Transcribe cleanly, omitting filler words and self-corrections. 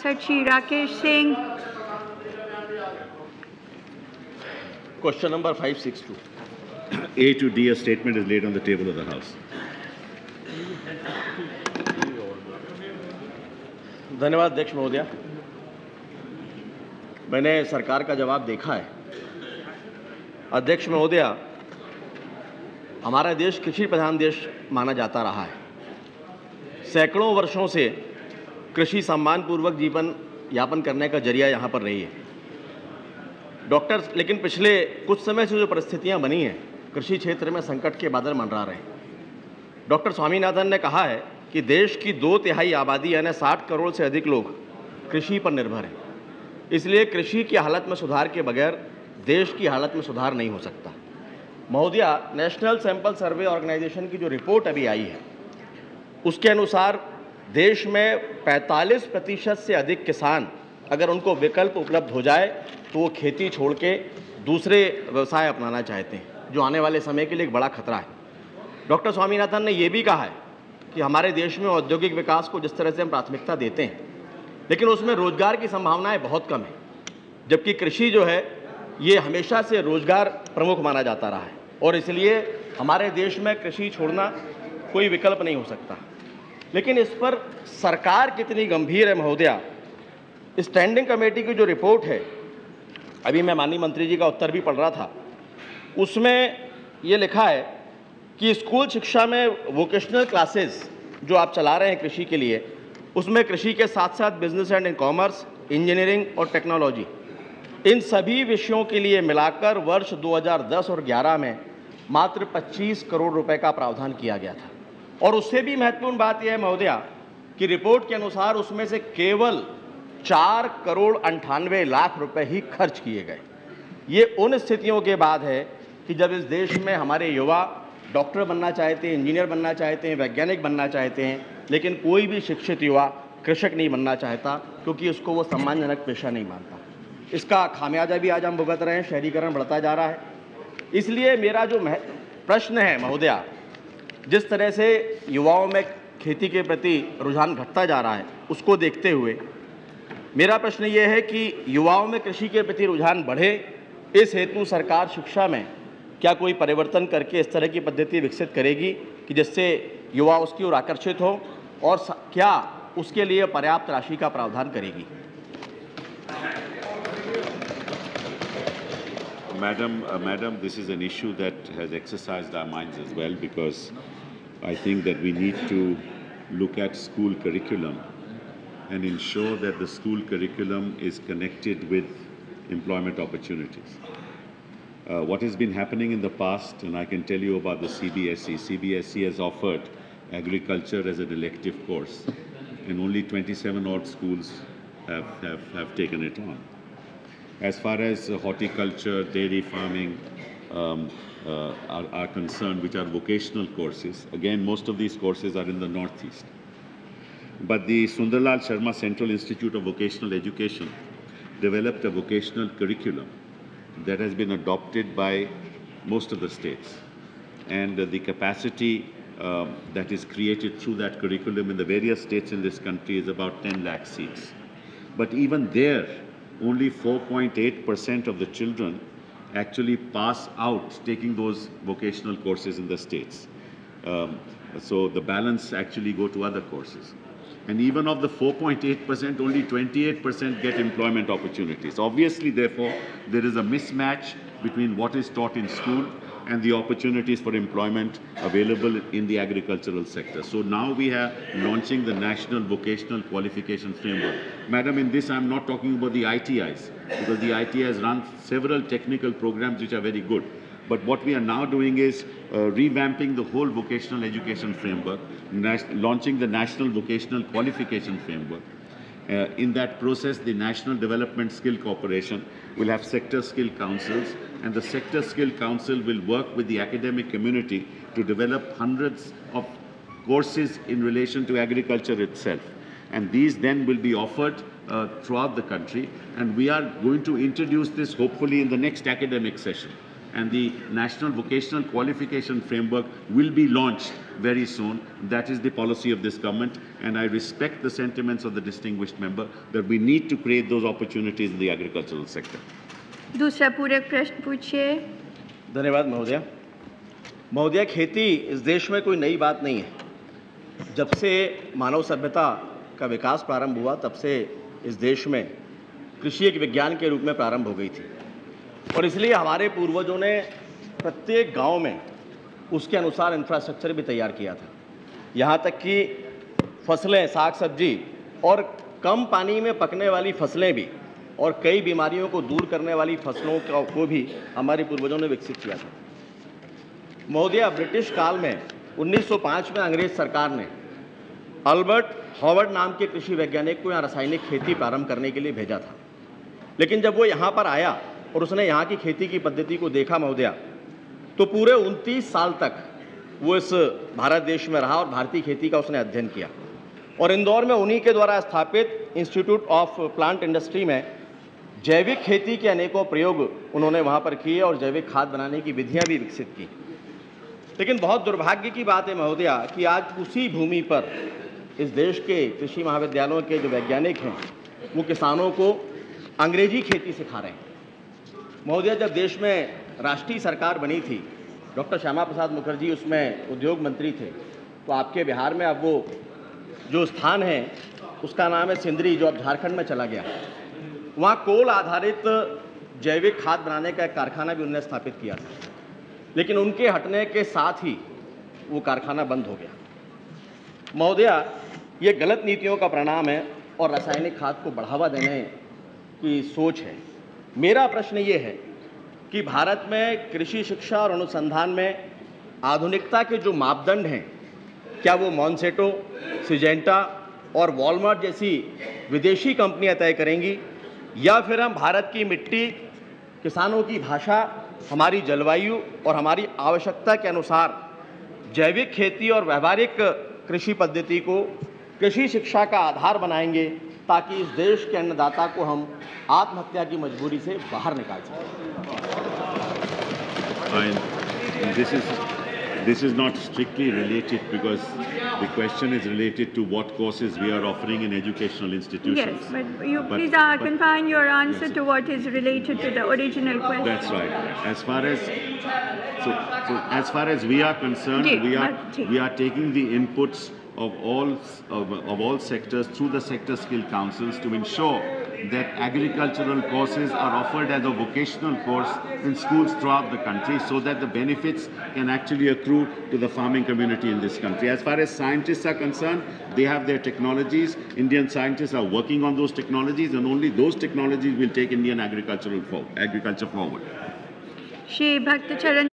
Sachi Rakesh Singh. Question number 562. A to D, a statement is laid on the table of the House. धन्यवाद अध्यक्ष महोदया। मैंने सरकार का जवाब देखा है। अध्यक्ष महोदया, हमारा देश कृषि प्रधान देश माना जाता रहा है। सैकड़ों वर्षों से कृषि सम्मानपूर्वक जीवन यापन करने का जरिया यहाँ पर रही है डॉक्टर। लेकिन पिछले कुछ समय से जो परिस्थितियाँ बनी हैं, कृषि क्षेत्र में संकट के बादल मंडरा रहे हैं। डॉक्टर स्वामीनाथन ने कहा है कि देश की 2/3 आबादी यानी 60 करोड़ से अधिक लोग कृषि पर निर्भर हैं। इसलिए कृषि की हालत में सुधार के बगैर देश की हालत में सुधार नहीं हो सकता। महोदया, नेशनल सैंपल सर्वे ऑर्गेनाइजेशन की जो रिपोर्ट अभी आई है, उसके अनुसार देश में 45% से अधिक किसान अगर उनको विकल्प उपलब्ध हो जाए तो वो खेती छोड़ के दूसरे व्यवसाय अपनाना चाहते हैं, जो आने वाले समय के लिए एक बड़ा खतरा है। डॉक्टर स्वामीनाथन ने ये भी कहा है कि हमारे देश में औद्योगिक विकास को जिस तरह से हम प्राथमिकता देते हैं, लेकिन उसमें रोजगार की संभावनाएं बहुत कम है, जबकि कृषि जो है ये हमेशा से रोजगार प्रमुख माना जाता रहा है और इसलिए हमारे देश में कृषि छोड़ना कोई विकल्प नहीं हो सकता। लेकिन इस पर सरकार कितनी गंभीर है महोदया। स्टैंडिंग कमेटी की जो रिपोर्ट है, अभी मैं माननीय मंत्री जी का उत्तर भी पढ़ रहा था, उसमें ये लिखा है कि स्कूल शिक्षा में वोकेशनल क्लासेस जो आप चला रहे हैं कृषि के लिए, उसमें कृषि के साथ साथ बिजनेस एंड कॉमर्स, इंजीनियरिंग और टेक्नोलॉजी, इन सभी विषयों के लिए मिलाकर वर्ष 2010 और 11 में मात्र 25 करोड़ रुपए का प्रावधान किया गया था। और उससे भी महत्वपूर्ण बात यह है महोदया कि रिपोर्ट के अनुसार उसमें से केवल 4 करोड़ 98 लाख रुपए ही खर्च किए गए। ये उन स्थितियों के बाद है कि जब इस देश में हमारे युवा डॉक्टर बनना चाहते हैं, इंजीनियर बनना चाहते हैं, वैज्ञानिक बनना चाहते हैं, लेकिन कोई भी शिक्षित युवा कृषक नहीं बनना चाहता क्योंकि उसको वो सम्मानजनक पेशा नहीं मानता। इसका खामियाजा भी आज हम भुगत रहे हैं, शहरीकरण बढ़ता जा रहा है। इसलिए मेरा जो प्रश्न है महोदया, जिस तरह से युवाओं में खेती के प्रति रुझान घटता जा रहा है, उसको देखते हुए मेरा प्रश्न ये है कि युवाओं में कृषि के प्रति रुझान बढ़े, इस हेतु सरकार शिक्षा में क्या कोई परिवर्तन करके इस तरह की पद्धति विकसित करेगी कि जिससे युवा उसकी ओर आकर्षित हो, और क्या उसके लिए पर्याप्त राशि का प्रावधान करेगी? Madam, this is an issue that has exercised our minds as well, because I think that we need to look at school curriculum and ensure that the school curriculum is connected with employment opportunities. What has been happening in the past, and I can tell you about the CBSE. CBSE has offered agriculture as an elective course, and only 27 odd schools have taken it on. As far as horticulture, dairy farming are concerned, which are vocational courses, again, most of these courses are in the Northeast. But the Sundarlal Sharma Central Institute of Vocational Education developed a vocational curriculum that has been adopted by most of the states. And the capacity that is created through that curriculum in the various states in this country is about 10 lakh seats. But even there, only 4.8% of the children actually pass out taking those vocational courses in the states. So the balance actually go to other courses. And even of the 4.8%, only 28% get employment opportunities. Obviously, therefore, there is a mismatch between what is taught in school and the opportunities for employment available in the agricultural sector. So now we are launching the National Vocational Qualification Framework. Madam, in this I'm not talking about the ITIs, because the ITIs run several technical programs which are very good. But what we are now doing is revamping the whole vocational education framework, launching the National Vocational Qualification Framework. In that process, the National Development Skill Corporation will have sector skill councils, and the sector skill council will work with the academic community to develop hundreds of courses in relation to agriculture itself. And these then will be offered throughout the country, and we are going to introduce this hopefully in the next academic session. and the National Vocational Qualification Framework will be launched very soon. That is the policy of this government, and I respect the sentiments of the distinguished member that we need to create those opportunities in the agricultural sector. दूसरा पूरक प्रश्न पूछिए। धन्यवाद महोदया। महोदया, खेती इस देश में कोई नई बात नहीं है। जब से मानव सभ्यता का विकास प्रारंभ हुआ तब से इस देश में कृषि एक विज्ञान के रूप में प्रारंभ हो गई थी, और इसलिए हमारे पूर्वजों ने प्रत्येक गांव में उसके अनुसार इंफ्रास्ट्रक्चर भी तैयार किया था। यहाँ तक कि फसलें, साग सब्जी और कम पानी में पकने वाली फसलें भी और कई बीमारियों को दूर करने वाली फसलों को भी हमारे पूर्वजों ने विकसित किया था। महोदया, ब्रिटिश काल में 1905 में अंग्रेज सरकार ने अल्बर्ट हॉवर्ड नाम के कृषि वैज्ञानिक को यहाँ रासायनिक खेती प्रारंभ करने के लिए भेजा था, लेकिन जब वो यहाँ पर आया और उसने यहाँ की खेती की पद्धति को देखा महोदया, तो पूरे 29 साल तक वो इस भारत देश में रहा और भारतीय खेती का उसने अध्ययन किया। और इंदौर में उन्हीं के द्वारा स्थापित इंस्टीट्यूट ऑफ प्लांट इंडस्ट्री में जैविक खेती के अनेकों प्रयोग उन्होंने वहाँ पर किए और जैविक खाद बनाने की विधियाँ भी विकसित की। लेकिन बहुत दुर्भाग्य की बात है महोदया कि आज उसी भूमि पर इस देश के कृषि महाविद्यालयों के जो वैज्ञानिक हैं वो किसानों को अंग्रेजी खेती सिखा रहे हैं। महोदया, जब देश में राष्ट्रीय सरकार बनी थी, डॉक्टर श्यामा प्रसाद मुखर्जी उसमें उद्योग मंत्री थे, तो आपके बिहार में अब वो जो स्थान है उसका नाम है सिंदरी, जो अब झारखंड में चला गया। वहाँ कोल आधारित जैविक खाद बनाने का एक कारखाना भी उन्होंने स्थापित किया था, लेकिन उनके हटने के साथ ही वो कारखाना बंद हो गया। महोदया, ये गलत नीतियों का परिणाम है और रासायनिक खाद को बढ़ावा देने की सोच है। मेरा प्रश्न ये है कि भारत में कृषि शिक्षा और अनुसंधान में आधुनिकता के जो मापदंड हैं, क्या वो मॉन्सेटो, सिजेंटा और वॉलमार्ट जैसी विदेशी कंपनियां तय करेंगी, या फिर हम भारत की मिट्टी, किसानों की भाषा, हमारी जलवायु और हमारी आवश्यकता के अनुसार जैविक खेती और व्यावहारिक कृषि पद्धति को कृषि शिक्षा का आधार बनाएंगे, ताकि इस देश के अन्नदाता को हम आत्महत्या की मजबूरी से बाहर निकाल सकें। This is not strictly related, because the question is related to what courses we are offering in educational institutions. Yes, but you please confine your answer to what is related to the original question. That's right. As far as we are concerned, we are taking the inputs of all sectors through the sector skill councils to ensure that agricultural courses are offered as a vocational course in schools throughout the country, so that the benefits can actually accrue to the farming community in this country. As far as scientists are concerned, they have their technologies. Indian scientists are working on those technologies, and only those technologies will take Indian agriculture forward. Shri Bhakta Charan